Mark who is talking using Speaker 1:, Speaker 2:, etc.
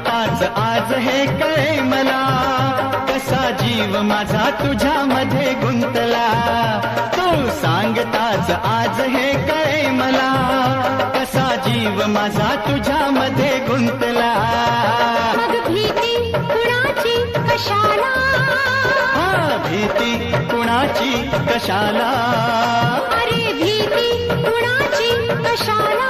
Speaker 1: सांगताच आज हे कळे मला, कसा जीव माझा तुझ्यामध्ये गुंतला. तू सांगताच आज हे कळे मला, कसा जीव माझा तुझ्यामध्ये गुंतला.
Speaker 2: मग भीती कुणाची कशाला,
Speaker 1: भीती कुणाची कशाला.
Speaker 2: अरे भीती कुणाची कशाला.